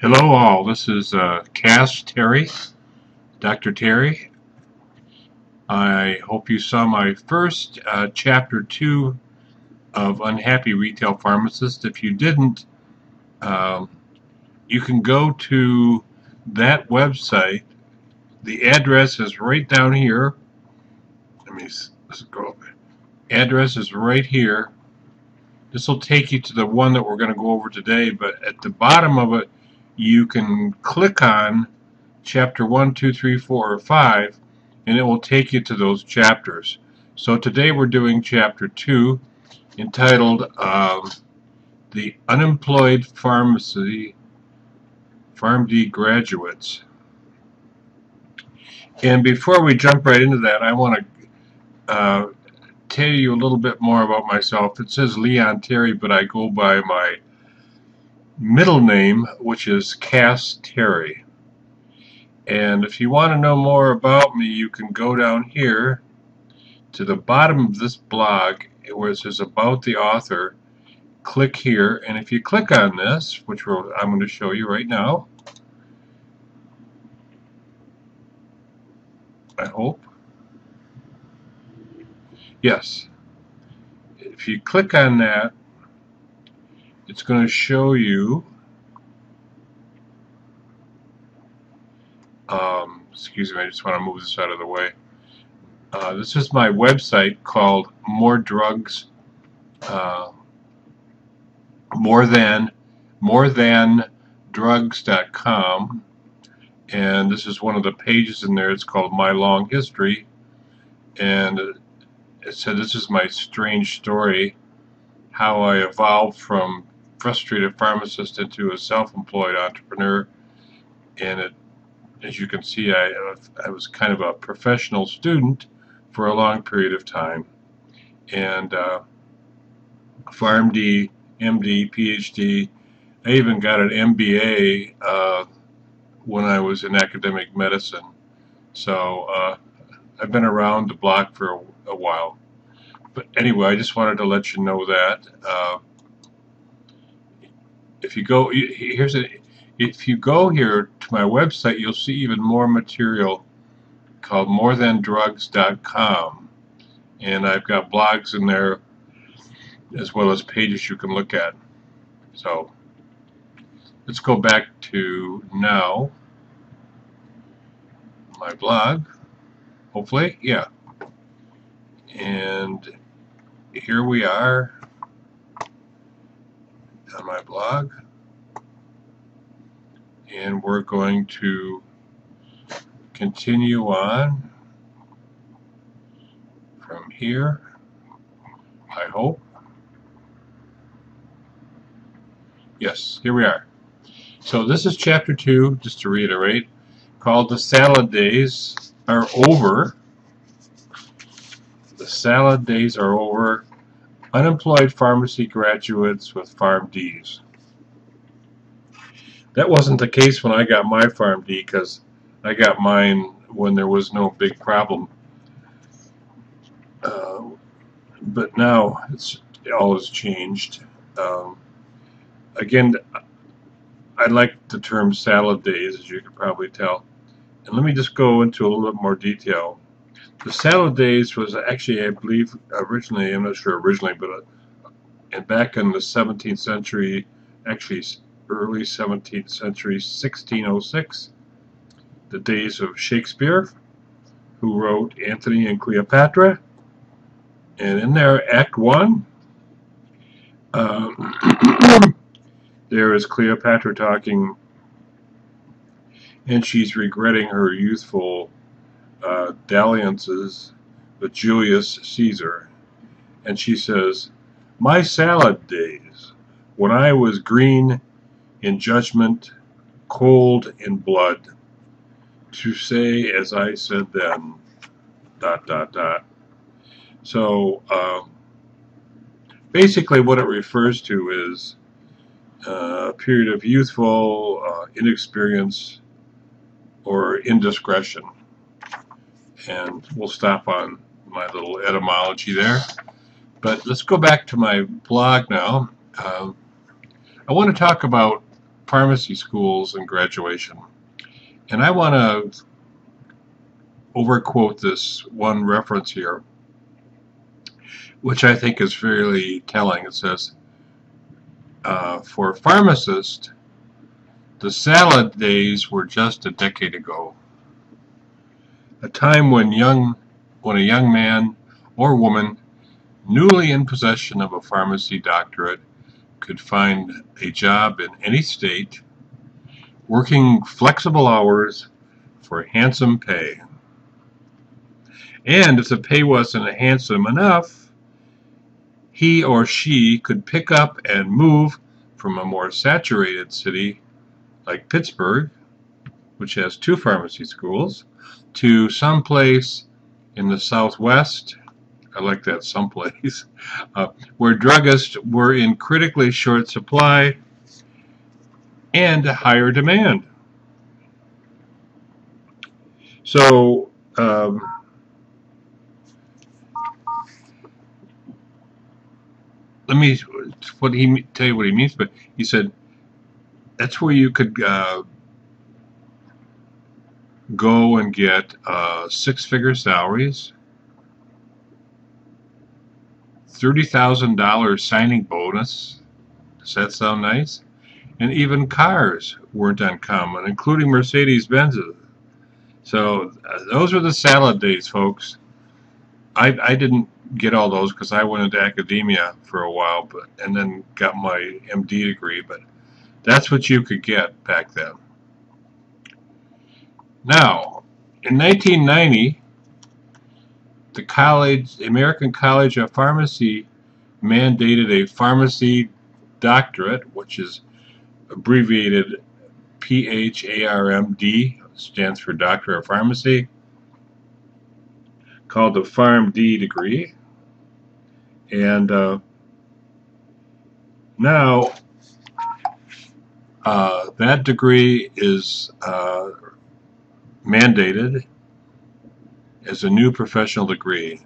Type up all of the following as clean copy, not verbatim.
Hello all, this is Cass Terry, Dr. Terry. I hope you saw my first chapter 2 of Unhappy Retail Pharmacist. If you didn't, you can go to that website. The address is right down here. Let's go. Address is right here. This will take you to the one that we're going to go over today, but at the bottom of it, you can click on chapter 1, 2, 3, 4, or 5, and it will take you to those chapters. So today we're doing chapter 2, entitled The Unemployed Pharmacy PharmD Graduates. And before we jump right into that, I want to tell you a little bit more about myself. It says Leon Terry, but I go by my middle name, which is Cass Terry. And if you want to know more about me, you can go down here to the bottom of this blog where it says about the author. Click here, and if you click on this, which I'm going to show you right now, I hope. Yes. If you click on that, it's going to show you excuse me, I just want to move this out of the way. This is my website called morethandrugs.com, and this is one of the pages in there. It's called My Long History, and it said this is my strange story, how I evolved from frustrated pharmacist into a self-employed entrepreneur. And as you can see, I was kind of a professional student for a long period of time, and PharmD, MD, PhD. I even got an MBA when I was in academic medicine. So I've been around the block for a while. But anyway, I just wanted to let you know that. If you go if you go here to my website, you'll see even more material called morethandrugs.com, and I've got blogs in there as well as pages you can look at. So let's go back to now my blog, hopefully, yeah. And here we are on my blog, and we're going to continue on from here, I hope. Yes, here we are. So this is chapter 2, just to reiterate, called The Salad Days Are Over. The salad days are over. Unemployed pharmacy graduates with PharmDs. That wasn't the case when I got my PharmD, because I got mine when there was no big problem. But now all has changed. Again, I like the term salad days, as you can probably tell. And let me just go into a little bit more detail. The salad days was actually, I believe, originally, I'm not sure originally, but back in the 17th century, actually early 17th century, 1606, the days of Shakespeare, who wrote Antony and Cleopatra. And in their Act 1, there is Cleopatra talking, and she's regretting her youthful dalliances with Julius Caesar. And she says, "My salad days, when I was green in judgment, cold in blood, to say as I said then, ... So basically what it refers to is a period of youthful inexperience or indiscretion. And we'll stop on my little etymology there. But let's go back to my blog now. I want to talk about pharmacy schools and graduation. And I want to overquote this one reference here, which I think is fairly telling. It says, for pharmacists, the salad days were just a decade ago, a time when a young man or woman newly in possession of a pharmacy doctorate could find a job in any state, working flexible hours for handsome pay. And if the pay wasn't handsome enough, he or she could pick up and move from a more saturated city like Pittsburgh, which has 2 pharmacy schools, to someplace in the Southwest, I like that someplace, where druggists were in critically short supply and higher demand. So, let me tell you what he means. But he said that's where you could go and get 6-figure salaries, $30,000 signing bonus. Does that sound nice? And even cars weren't uncommon, including Mercedes-Benzes. So those were the salad days, folks. I didn't get all those because I went into academia for a while, and then got my MD degree. But that's what you could get back then. Now, in 1990, the American College of Pharmacy mandated a pharmacy doctorate, which is abbreviated PharmD, stands for Doctor of Pharmacy, called the PharmD degree. And now that degree is mandated as a new professional degree.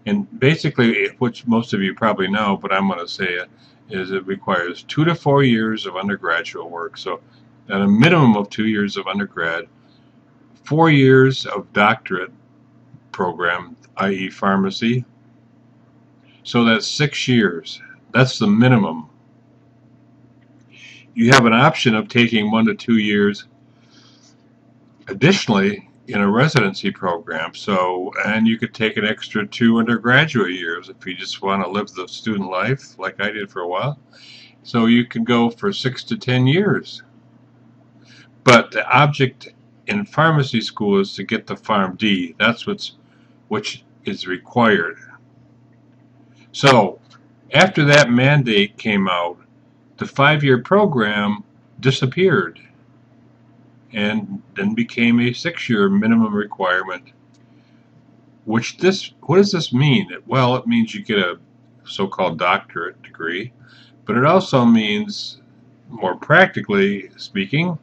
And basically, which most of you probably know, but I'm going to say it, is it requires 2 to 4 years of undergraduate work. So at a minimum of 2 years of undergrad, 4 years of doctorate program, i.e. pharmacy. So that's 6 years. That's the minimum. You have an option of taking 1 to 2 years additionally in a residency program. So, and you could take an extra 2 undergraduate years if you just want to live the student life like I did for a while. So you can go for 6 to 10 years. But the object in pharmacy school is to get the PharmD. That's which is required. So after that mandate came out, the 5-year program disappeared and then became a 6-year minimum requirement. What does this mean? Well, it means you get a so-called doctorate degree, but it also means, more practically speaking,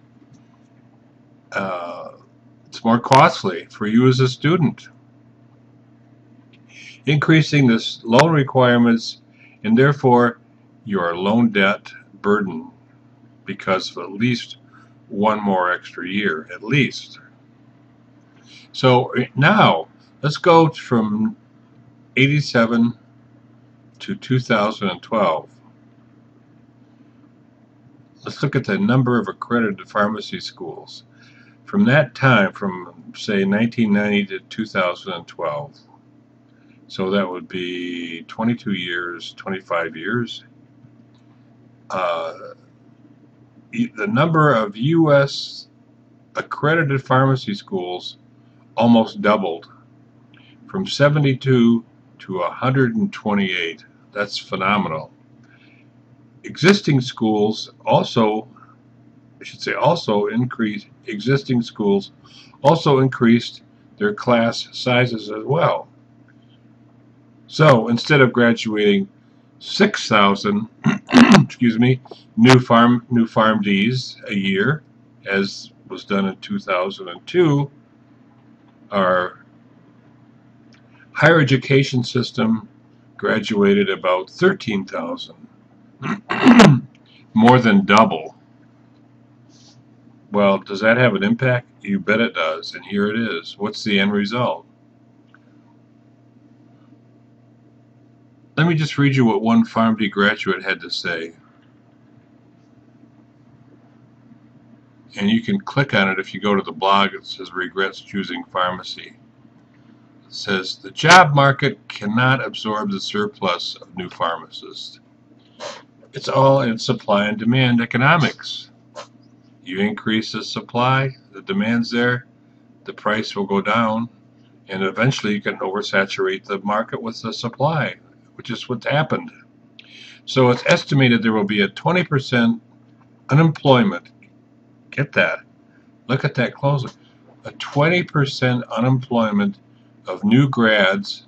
it's more costly for you as a student, increasing the loan requirements and therefore your loan debt burden because of at least 1 more extra year, at least. So now let's go from 87 to 2012. Let's look at the number of accredited pharmacy schools from that time, from say 1990 to 2012. So that would be 22 years, 25 years. The number of U.S. accredited pharmacy schools almost doubled, from 72 to 128. That's phenomenal. Existing schools also, existing schools also increased their class sizes as well. So instead of graduating 6,000 excuse me, new PharmDs a year, as was done in 2002, our higher education system graduated about 13,000, more than double. Well, does that have an impact? You bet it does, and here it is. What's the end result? Let me just read you what one PharmD graduate had to say. And you can click on it if you go to the blog. It says regrets choosing pharmacy. It says the job market cannot absorb the surplus of new pharmacists. It's all in supply and demand economics. You increase the supply, the demand's there, the price will go down, and eventually you can oversaturate the market with the supply, which is what's happened. So it's estimated there will be a 20% unemployment. Get that. Look at that closing. A 20% unemployment of new grads,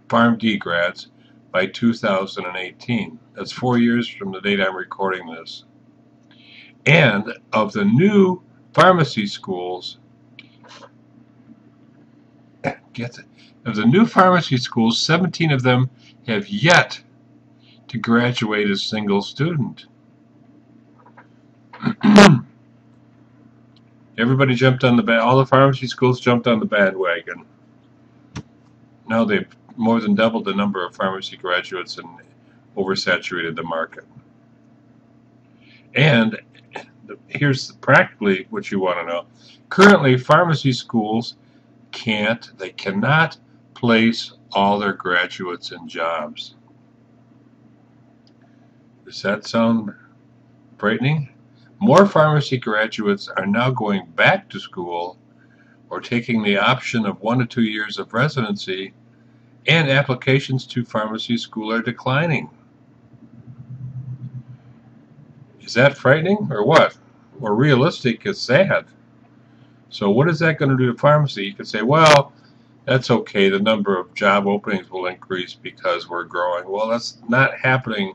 PharmD grads, by 2018. That's 4 years from the date I'm recording this. And of the new pharmacy schools, get it, of the new pharmacy schools, 17 of them have yet to graduate a single student. Everybody jumped on the all the pharmacy schools jumped on the bandwagon. Now they've more than doubled the number of pharmacy graduates and oversaturated the market. And here's practically what you want to know. Currently, pharmacy schools cannot place all their graduates in jobs. Does that sound frightening? More pharmacy graduates are now going back to school or taking the option of 1 to 2 years of residency, and applications to pharmacy school are declining. Is that frightening or what? Or realistic is sad. So what is that going to do to pharmacy? You could say, well, that's okay, the number of job openings will increase because we're growing. Well, that's not happening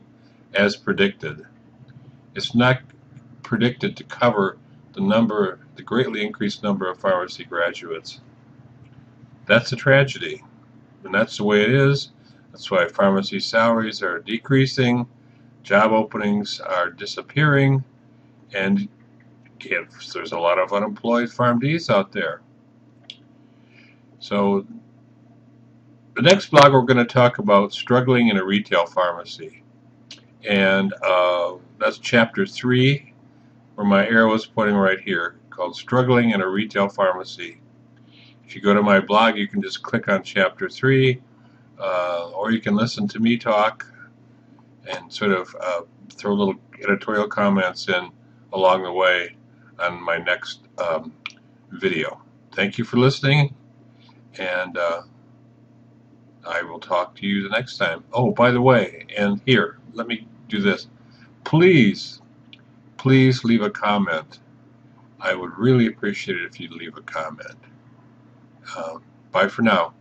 as predicted. It's not predicted to cover the greatly increased number of pharmacy graduates. That's a tragedy, and that's the way it is. That's why pharmacy salaries are decreasing, job openings are disappearing, and there's a lot of unemployed PharmDs out there. So the next blog we're going to talk about struggling in a retail pharmacy, and that's chapter 3, where my arrow is pointing right here, called Struggling in a Retail Pharmacy. If you go to my blog, you can just click on chapter 3, or you can listen to me talk and sort of throw little editorial comments in along the way on my next video. Thank you for listening, and I will talk to you the next time. Oh, by the way, and here, let me do this. Please leave a comment. I would really appreciate it if you'd leave a comment. Bye for now.